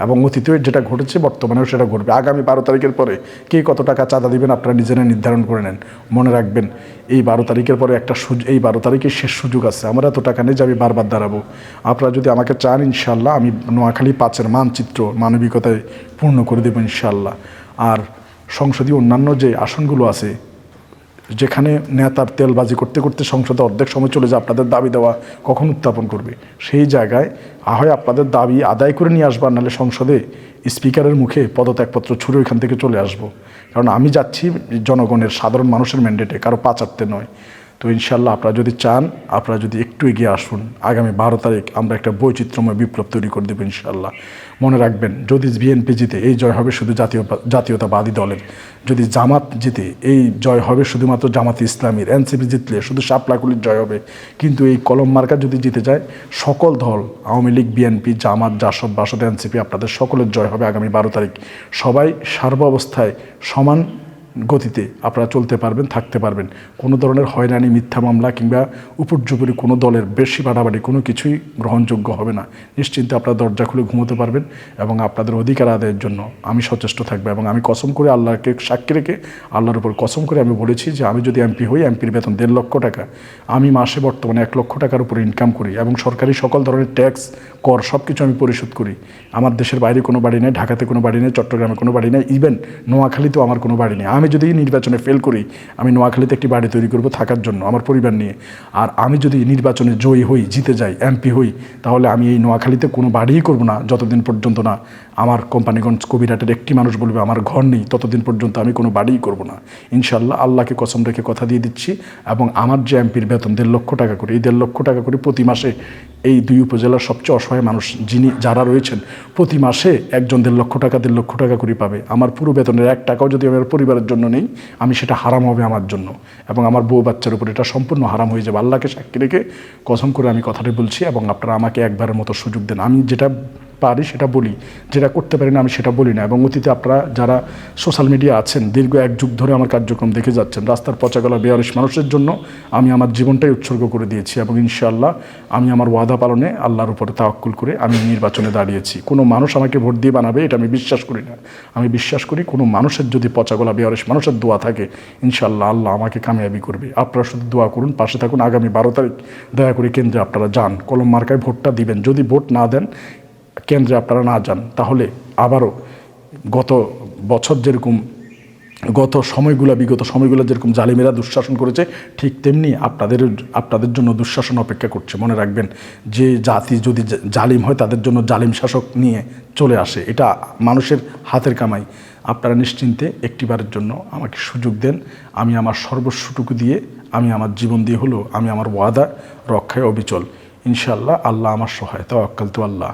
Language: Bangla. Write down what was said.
এবং অতীতে যেটা ঘটেছে বর্তমানেও সেটা ঘটবে। আগামী 12 তারিখের পরে কে কত টাকা চাঁদা দিবেন আপনারা নিজেরা নির্ধারণ করে নেন। মনে রাখবেন এই 12 তারিখের পরে এই 12 তারিখের শেষ সুযোগ আছে। আমার এত টাকা নেই যে আমি বারবার দাঁড়াবো। আপনারা যদি আমাকে চান ইনশাল্লাহ আমি নোয়াখালী 5-এর মানচিত্র মানবিকতায় পূর্ণ করে দেবো ইনশাল্লাহ। আর সংসদীয় অন্যান্য যে আসনগুলো আছে যেখানে নেতার তেলবাজি করতে করতে সংসদে অর্ধেক সময় চলে যায়, আপনাদের দাবি দেওয়া কখন উত্থাপন করবে? সেই জায়গায় হয় আপনাদের দাবি আদায় করে নিয়ে আসবার, নাহলে সংসদে স্পিকারের মুখে পদত্যাগপত্র ছুড়ে ওইখান থেকে চলে আসবো। কারণ আমি যাচ্ছি জনগণের সাধারণ মানুষের ম্যান্ডেটে, কারো পাচারতে নয়। তো ইনশাল্লাহ আপনারা যদি চান, আপনারা যদি একটু এগিয়ে আসুন, আগামী 12 তারিখ আমরা একটা বৈচিত্র্যময় বিপ্লব তৈরি করে দেবো ইনশাল্লাহ। মনে রাখবেন যদি বিএনপি জিতে এই জয় হবে শুধু জাতীয়তাবাদী দলের, যদি জামাত জিতে এই জয় হবে শুধুমাত্র জামাতে ইসলামীর, এনসিপি জিতলে শুধু শাপলাকুলির জয় হবে। কিন্তু এই কলম মার্কা যদি জিতে যায় সকল দল, আওয়ামী লীগ, বিএনপি, জামাত, জাসদ, বাসদ, এনসিপি, আপনাদের সকলের জয় হবে আগামী 12 তারিখ। সবাই সার্বাবস্থায় সমান গতিতে আপনারা চলতে পারবেন, থাকতে পারবেন। কোনো ধরনের হয়রানি, মিথ্যা মামলা কিংবা উপর্যুপরি কোনো দলের বেশি বাড়াবাড়ি কোনো কিছুই গ্রহণযোগ্য হবে না। নিশ্চিন্তে আপনারা দরজা খুলে ঘুমোতে পারবেন এবং আপনাদের অধিকার আদায়ের জন্য আমি সচেষ্ট থাকবো। এবং আমি কসম করে, আল্লাহকে সাক্ষী রেখে, আল্লাহর উপর কসম করে আমি বলেছি যে আমি যদি এমপি হই, এমপির বেতন 1.5 লক্ষ টাকা, আমি মাসে বর্তমানে 1 লক্ষ টাকার উপরে ইনকাম করি এবং সরকারি সকল ধরনের ট্যাক্স, কর সব কিছু আমি পরিশোধ করি। আমার দেশের বাইরে কোনো বাড়ি নেই, ঢাকাতে কোনো বাড়ি নেই, চট্টগ্রামে কোনো বাড়ি নেই, ইভেন নোয়াখালীতেও আমার কোনো বাড়ি নেই। আমি যদি নির্বাচনে ফেল করি, আমি নোয়াখালীতে একটি বাড়ি তৈরি করব থাকার জন্য আমার পরিবার নিয়ে। আর আমি যদি নির্বাচনে জয়ী হই, জিতে যাই, এমপি হই, তাহলে আমি এই নোয়াখালীতে কোনো বাড়িই করব না যতদিন পর্যন্ত না আমার কোম্পানিগঞ্জ কবিরহাটের একটি মানুষ বলবে আমার ঘর নেই, ততদিন পর্যন্ত আমি কোনো বাড়িই করব না ইনশাল্লাহ। আল্লাহকে কসম রেখে কথা দিয়ে দিচ্ছি। এবং আমার যে এমপির বেতন 1.5 লক্ষ টাকা করে, এই 1.5 লক্ষ টাকা করে প্রতি মাসে এই 2 উপজেলার সবচেয়ে অসহায় মানুষ যারা রয়েছেন প্রতি মাসে একজন 1.5 লক্ষ টাকা করে পাবে। আমার পুরো বেতনের 1 টাকাও যদি আমার পরিবারের জন্য নেই, আমি সেটা হারাম হবে আমার জন্য এবং আমার বউ বাচ্চার উপর এটা সম্পূর্ণ হারাম হয়ে যাবে। আল্লাহকে সাক্ষী রেখে কসম করে আমি কথাটি বলছি। এবং আপনারা আমাকে একবারের মতো সুযোগ দেন। আমি যেটা পারি সেটা বলি, যেটা করতে পারি না আমি সেটা বলি না। এবং অতীতে আপনারা যারা সোশ্যাল মিডিয়া আছেন, দীর্ঘ 1 যুগ ধরে আমার কার্যক্রম দেখে যাচ্ছেন, রাস্তার পচা গলা বেয়ারিশ মানুষের জন্য আমি আমার জীবনটাই উৎসর্গ করে দিয়েছি। এবং ইনশাআল্লাহ আমি আমার ওয়াদা পালনে আল্লাহর উপরে তাওয়াক্কুল করে আমি নির্বাচনে দাঁড়িয়েছি। কোনো মানুষ আমাকে ভোট দিয়ে বানাবে এটা আমি বিশ্বাস করি না। আমি বিশ্বাস করি কোনো মানুষের যদি পচা গলা বেয়ারিশ মানুষের দোয়া থাকে, ইনশাআল্লাহ আল্লাহ আমাকে কামিয়াবি করবে। আপনারা শুধু দোয়া করুন, পাশে থাকুন। আগামী 12 তারিখ দয়া করে কেন্দ্রে আপনারা যান, কলম মার্কায় ভোটটা দিবেন। যদি ভোট না দেন, কেন্দ্রে আপনারা না যান, তাহলে আবারও গত বছর যেরকম বিগত সময়গুলো যেরকম জালিমেরা দুঃশাসন করেছে, ঠিক তেমনি আপনাদের জন্য দুঃশাসন অপেক্ষা করছে। মনে রাখবেন, যে জাতি যদি জালিম হয় তাদের জন্য জালিম শাসক নিয়ে চলে আসে। এটা মানুষের হাতের কামাই। আপনারা নিশ্চিন্তে একটিবারের জন্য আমাকে সুযোগ দেন। আমি আমার সর্বস্বটুকু দিয়ে, আমি আমার জীবন দিয়ে হলো আমি আমার ওয়াদা রক্ষায় অবিচল। ইনশাআল্লাহ আল্লাহ আমার সহায়। তাওয়াক্কালতু আল্লাহ।